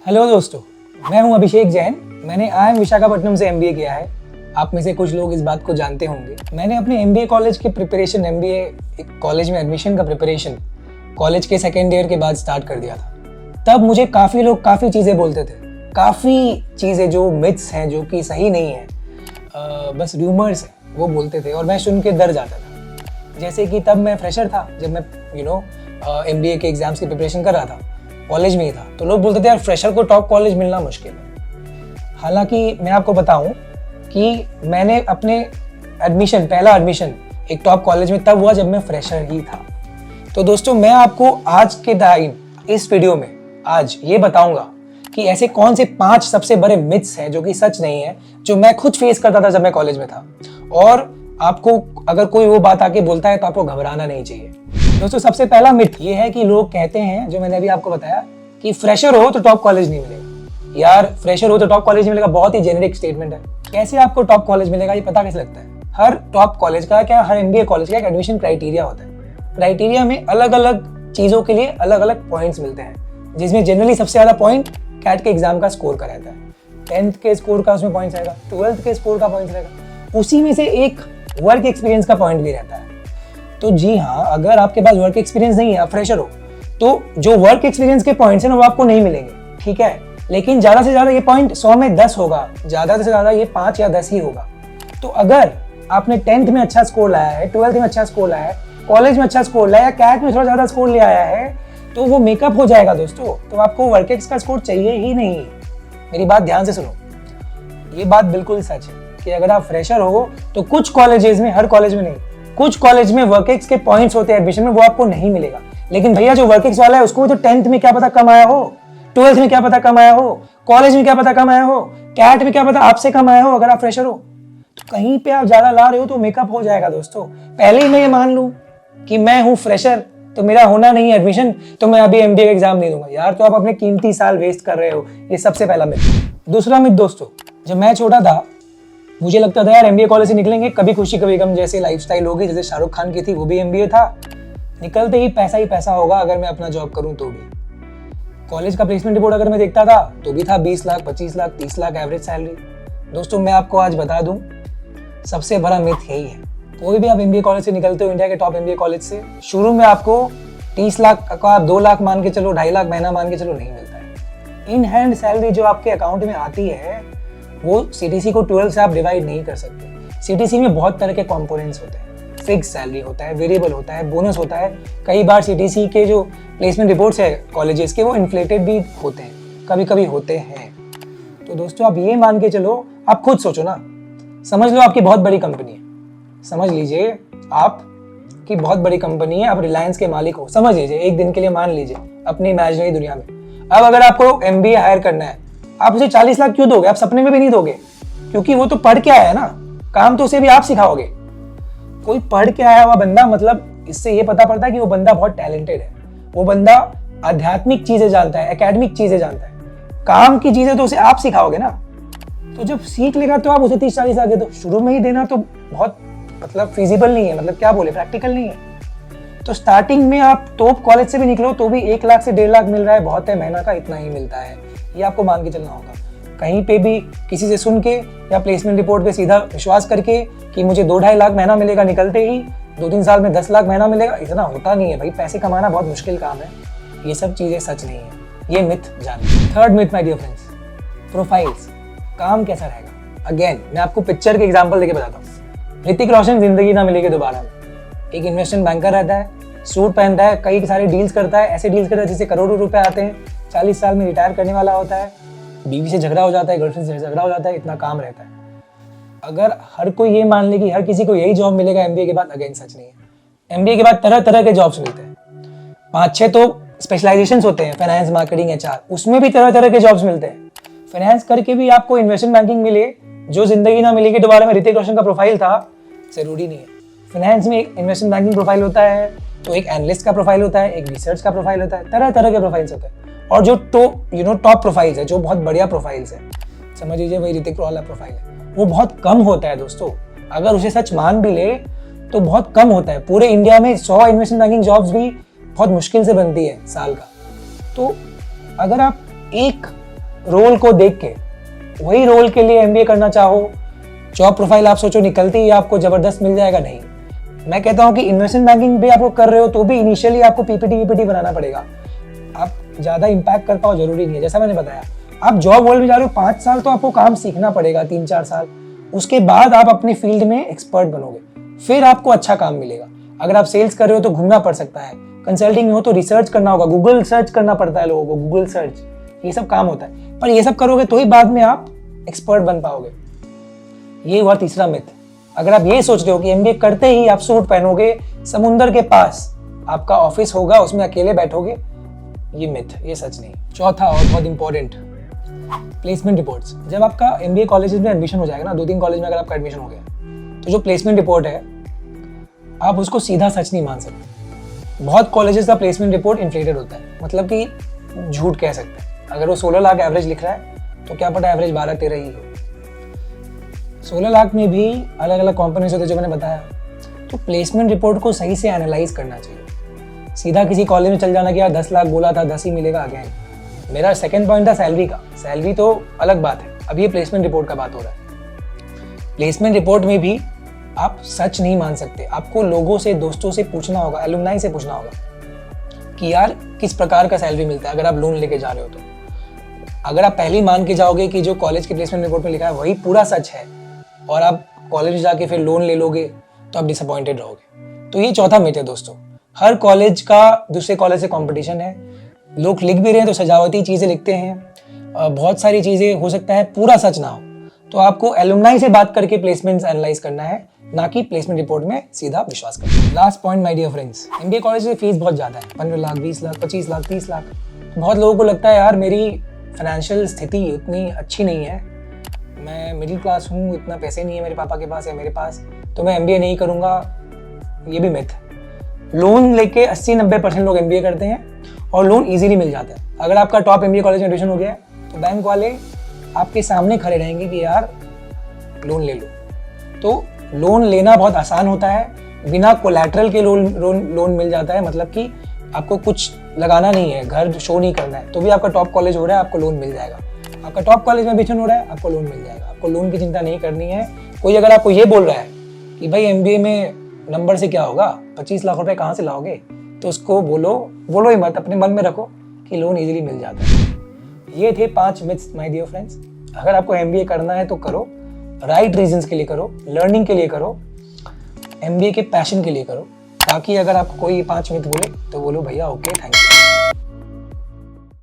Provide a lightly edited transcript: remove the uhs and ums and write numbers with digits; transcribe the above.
Hello दोस्तों, मैं हूं अभिषेक जैन। मैंने IIM विशाखापट्टनम से MBA किया है। आप में से कुछ लोग इस बात को जानते होंगे। मैंने अपने MBA कॉलेज के प्रिपरेशन, MBA कॉलेज में एडमिशन का प्रिपरेशन कॉलेज के सेकेंड ईयर के बाद स्टार्ट कर दिया था। तब मुझे काफ़ी लोग काफ़ी चीज़ें बोलते थे, काफ़ी चीज़ें जो मिथ्स हैं, जो कि सही नहीं है, बस रूमर्स हैं, वो बोलते थे और मैं सुन के डर जाता था। जैसे कि तब मैं फ्रेशर था, जब मैं MBA के एग्ज़ाम्स की प्रिपरेशन कर रहा था, कॉलेज में ही था, तो लोग बोलते थे यार फ्रेशर को टॉप कॉलेज मिलना मुश्किल है। हालांकि मैं आपको बताऊं कि मैंने अपने पहला एडमिशन एक टॉप कॉलेज में तब हुआ जब मैं फ्रेशर ही था। तो दोस्तों, मैं आपको आज के टाइम इस वीडियो में आज ये बताऊंगा कि ऐसे कौन से 5 सबसे बड़े मिथ्स हैं जो कि सच नहीं है, जो मैं खुद फेस करता था जब मैं कॉलेज में था। और आपको अगर कोई वो बात आके बोलता है तो आपको घबराना नहीं चाहिए। दोस्तों, सबसे पहला मिथ ये है कि लोग कहते हैं, जो मैंने अभी आपको बताया, कि फ्रेशर हो तो टॉप कॉलेज नहीं मिलेगा। यार, फ्रेशर हो तो टॉप कॉलेज नहीं मिलेगा, बहुत ही जेनेरिक स्टेटमेंट है। कैसे आपको टॉप कॉलेज मिलेगा ये पता कैसे लगता है? हर टॉप कॉलेज का, क्या हर MBA कॉलेज का एक एडमिशन क्राइटेरिया होता है। क्राइटेरिया में अलग अलग चीज़ों के लिए अलग अलग पॉइंट्स मिलते हैं, जिसमें जनरली सबसे ज़्यादा पॉइंट कैट के एग्जाम का स्कोर का रहता है। 10th के स्कोर का उसमें पॉइंट्स रहेगा, 12th के स्कोर का पॉइंट्स रहेगा, उसी में से एक वर्क एक्सपीरियंस का पॉइंट भी रहता है। तो जी हाँ, अगर आपके पास वर्क एक्सपीरियंस नहीं है, आप फ्रेशर हो, तो जो वर्क एक्सपीरियंस के पॉइंट्स हैं ना, वो आपको नहीं मिलेंगे, ठीक है। लेकिन ज़्यादा से ज़्यादा ये पॉइंट 100 में 10 होगा, ज़्यादा से ज़्यादा ये 5 या 10 ही होगा। तो अगर आपने 10th में अच्छा स्कोर लाया है, 12th में अच्छा स्कोर लाया है, कॉलेज में अच्छा स्कोर लाया है, कैट में थोड़ा ज़्यादा स्कोर ले आया है, तो वो मेकअप हो जाएगा दोस्तों। तो आपको वर्क एक्स का स्कोर चाहिए ही नहीं। मेरी बात ध्यान से सुनो, ये बात बिल्कुल सच है कि अगर आप फ्रेशर हो तो कुछ कॉलेजेस में, हर कॉलेज में नहीं, कुछ कॉलेज में वर्क एक्स के पॉइंट्स होते हैं एडमिशन में, वो आपको नहीं मिलेगा। लेकिन भैया, जो वर्क एक्स वाला है उसको तो 10th में क्या पता कम आया हो, 12th में क्या पता कम आया हो, कॉलेज में क्या पता कम आया हो, कैट में क्या पता आपसे कम आया हो। अगर आप फ्रेशर हो तो कहीं पे आप ज्यादा ला रहे हो तो मेकअप हो जाएगा दोस्तों। पहले ही मैं ये मान लूं कि मैं हूं फ्रेशर तो मेरा होना नहीं है एडमिशन, तो मैं अभी MBA का एग्जाम नहीं दूंगा, यार तो आप अपने कीमती साल वेस्ट कर रहे हो। ये सबसे पहला मिथ। दूसरा मिथ दोस्तों, जब मैं छोटा था मुझे लगता था यार MBA कॉलेज से निकलेंगे, कभी खुशी कभी गम जैसे लाइफस्टाइल होगी, जैसे शाहरुख खान की थी, वो भी MBA था। निकलते ही पैसा होगा अगर मैं अपना जॉब करूं तो भी। कॉलेज का प्लेसमेंट रिपोर्ट अगर मैं देखता था तो भी था 20 लाख, 25 लाख, 30 लाख एवरेज सैलरी। दोस्तों, मैं आपको आज बता दूं, सबसे बड़ा मिथ यही है। कोई भी आप MBA कॉलेज से निकलते हो, इंडिया के टॉप MBA कॉलेज से, शुरू में आपको 30 लाख का, 2 लाख मान के चलो, 2.5 लाख महीना मान के चलो, नहीं मिलता है। इन हैंड सैलरी जो आपके अकाउंट में आती है, वो CTC को 12 से आप डिवाइड नहीं कर सकते। CTC में बहुत तरह के कंपोनेंट्स होते हैं। फिक्स सैलरी होता है, वेरिएबल होता है, बोनस होता है। कई बार CTC के जो प्लेसमेंट रिपोर्ट्स है कॉलेजेस के, वो इन्फ्लेटेड भी होते हैं, कभी कभी होते हैं। तो दोस्तों, आप ये मान के चलो, आप खुद सोचो ना, समझ लो आपकी बहुत बड़ी कंपनी है, समझ लीजिए आपकी बहुत बड़ी कंपनी है, आप रिलायंस के मालिक हो, समझ लीजिए, एक दिन के लिए मान लीजिए अपनी इमेजिनरी दुनिया में। अब अगर आपको MBA हायर करना है, आप उसे 40 लाख क्यों दोगे? आप सपने में भी नहीं दोगे, क्योंकि वो तो पढ़ के आया है ना, काम तो उसे भी आप सिखाओगे। कोई पढ़ के आया हुआ बंदा, मतलब इससे ये पता पड़ता है कि वो बंदा बहुत टैलेंटेड है, वो बंदा आध्यात्मिक चीजें जानता है, एकेडमिक चीजें जानता है। काम की चीजें तो उसे आप सिखाओगे ना। तो जब सीख लेगा तो आप उसे 30-40 लाख दे दो। शुरू में ही देना तो बहुत फिजिबल नहीं है, प्रैक्टिकल नहीं है। तो स्टार्टिंग में आप टॉप कॉलेज से भी निकलो तो भी 1 लाख से 1.5 लाख मिल रहा है, बहुत है, महीना का इतना ही मिलता है, ये आपको मान के चलना होगा। कहीं पे भी किसी से सुन के या प्लेसमेंट रिपोर्ट पे सीधा विश्वास करके कि मुझे 2-2.5 लाख महीना मिलेगा, निकलते ही 2-3 साल में 10 लाख महीना मिलेगा, इतना होता नहीं है भाई। पैसे कमाना बहुत मुश्किल काम है। ये सब चीज़ें सच नहीं है, ये मिथ जानिए। Third myth my dear friends, profiles. काम कैसा रहेगा? अगेन मैं आपको पिक्चर के एग्जाम्पल देके बताता हूँ। ऋतिक रोशन जिंदगी ना मिलेगी दोबारा में, एक इन्वेस्टमेंट बैंकर रहता है, सूट पहनता है, कई सारे डील्स करता है, ऐसे डील्स करता है जिससे करोड़ों रुपए आते हैं, 40 साल में रिटायर करने वाला होता है, बीवी से झगड़ा हो जाता है, गर्लफ्रेंड से झगड़ा हो जाता है, इतना काम रहता है। अगर हर कोई ये मान ले कि हर किसी को यही जॉब मिलेगा MBA के बाद, अगेन सच नहीं है। MBA के बाद तरह तरह के जॉब्स मिलते हैं, 5-6 तो स्पेशलाइजेशंस होते हैं, फाइनेंस, मार्केटिंग, HR, उसमें भी तरह तरह के जॉब्स मिलते हैं। फाइनेंस करके भी आपको इन्वेस्टमेंट बैंकिंग मिले, जो जिंदगी ना मिलेगी दोबारा में ऋतिक रोशन का प्रोफाइल था, जरूरी नहीं है। फाइनेंस में एक इन्वेस्टमेंट बैंकिंग प्रोफाइल होता है, तो एक एनालिस्ट का प्रोफाइल होता है, एक रिसर्च का प्रोफाइल होता है, तरह तरह के प्रोफाइल्स होते हैं। और जो टॉप प्रोफाइल्स है, जो बहुत बढ़िया प्रोफाइल्स है, समझ लीजिए वही ऋतिक वाला प्रोफाइल है, वो बहुत कम होता है दोस्तों। अगर उसे सच मान भी ले तो बहुत कम होता है। पूरे इंडिया में 100 इन्वेस्टमेंट बैंकिंग जॉब्स भी बहुत मुश्किल से बनती है साल का। तो अगर आप एक रोल को देख के, वही रोल के लिए एमबीए करना चाहो, जॉब प्रोफाइल आप सोचो निकलती ही आपको जबरदस्त मिल जाएगा, नहीं। मैं कहता हूँ कि इन्वेस्टमेंट बैंकिंग भी आपको कर रहे हो तो भी इनिशियली आपको पीपीटी बनाना पड़ेगा। आप ज़्यादा इम्पैक्ट कर पाओ जरूरी नहीं है। जैसा मैंने बताया, आप जॉब वर्ल्ड में जा रहे हो, 5 साल तो आपको काम सीखना पड़ेगा, 3-4 साल। उसके बाद आप अपनी फील्ड में एक्सपर्ट बनोगे, फिर आपको अच्छा काम मिलेगा। अगर आप सेल्स कर रहे हो तो घूमना पड़ सकता है, कंसल्टिंग में हो तो रिसर्च करना होगा, गूगल सर्च करना पड़ता है लोगों को, गूगल सर्च, ये सब काम होता है। पर ये सब करोगे तो ही बाद में आप एक्सपर्ट बन पाओगे। ये हुआ तीसरा मिथ। अगर आप ये सोच रहे हो कि एमबीए करते ही आप सूट पहनोगे, समुंदर के पास आपका ऑफिस होगा, उसमें अकेले बैठोगे, ये मिथ, ये सच नहीं। चौथा और बहुत इंपॉर्टेंट, प्लेसमेंट रिपोर्ट्स। जब आपका एमबीए कॉलेजेस में एडमिशन हो जाएगा ना, 2-3 कॉलेज में अगर आपका एडमिशन हो गया, तो जो प्लेसमेंट रिपोर्ट है आप उसको सीधा सच नहीं मान सकते। बहुत कॉलेजेस का प्लेसमेंट रिपोर्ट इन्फ्लेटेड होता है, मतलब कि झूठ कह सकते हैं। अगर वो 16 लाख एवरेज लिख रहा है तो क्या पता एवरेज 12-13 ही हो। 16 लाख में भी अलग अलग कॉम्पोनेंट्स होते हैं जो मैंने बताया। तो प्लेसमेंट रिपोर्ट को सही से एनालाइज करना चाहिए। सीधा किसी कॉलेज में चल जाना कि यार 10 लाख बोला था, 10 ही मिलेगा, अगेन। मेरा सेकंड पॉइंट था सैलरी का। सैलरी तो अलग बात है, अब ये प्लेसमेंट रिपोर्ट का बात हो रहा है। प्लेसमेंट रिपोर्ट में भी आप सच नहीं मान सकते। आपको लोगों से, दोस्तों से पूछना होगा, एलुमनाई से पूछना होगा कि यार किस प्रकार का सैलरी मिलता है अगर आप लोन लेके जा रहे हो तो। अगर आप पहले ही मान के जाओगे कि जो कॉलेज के प्लेसमेंट रिपोर्ट में लिखा है वही पूरा सच है और आप कॉलेज में जाके फिर लोन ले लोगे तो आप डिसअपॉइंटेड रहोगे। तो ये चौथा मिथ है दोस्तों। हर कॉलेज का दूसरे कॉलेज से कंपटीशन है। लोग लिख भी रहे हैं तो सजावटी चीज़ें लिखते हैं, बहुत सारी चीज़ें, हो सकता है पूरा सच ना हो। तो आपको एलुमनाई से बात करके प्लेसमेंट्स एनालाइज करना है, ना कि प्लेसमेंट रिपोर्ट में सीधा विश्वास करना। Last point my dear friends, MBA college की फीस बहुत ज़्यादा है, 15 लाख, 20 लाख, 25 लाख, 30 लाख। बहुत लोगों को लगता है यार मेरी फाइनेंशियल स्थिति उतनी अच्छी नहीं है, मैं मिडिल क्लास हूँ, इतना पैसे नहीं है मेरे पापा के पास या मेरे पास, तो मैं एमबीए नहीं करूँगा। ये भी मिथ है। लोन लेके 80-90% लोग एमबीए करते हैं और लोन इजीली मिल जाता है। अगर आपका टॉप एमबीए कॉलेज में एडमिशन हो गया है तो बैंक वाले आपके सामने खड़े रहेंगे कि यार लोन ले लो। तो लोन लेना बहुत आसान होता है, बिना कोलैटरल के लोन मिल जाता है। मतलब कि आपको कुछ लगाना नहीं है, घर शो नहीं करना है, तो भी आपका टॉप कॉलेज हो रहा है, आपको लोन मिल जाएगा। आपका टॉप कॉलेज में एडमिशन हो रहा है, आपको लोन मिल जाएगा। आपको लोन की चिंता नहीं करनी है। कोई अगर आपको ये बोल रहा है कि भाई एमबीए में नंबर से क्या होगा, 25 लाख रुपए कहाँ से लाओगे, तो उसको बोलो ही मत, अपने मन में रखो कि लोन इजीली मिल जाता है। ये थे 5 मिथ्स माय डियर फ्रेंड्स। अगर आपको एमबीए करना है तो करो, राइट रीजंस के लिए करो, लर्निंग के लिए करो, एमबीए के पैशन के लिए करो, ताकि अगर आपको कोई 5 मिथ बोले तो बोलो भैया ओके, थैंक यू।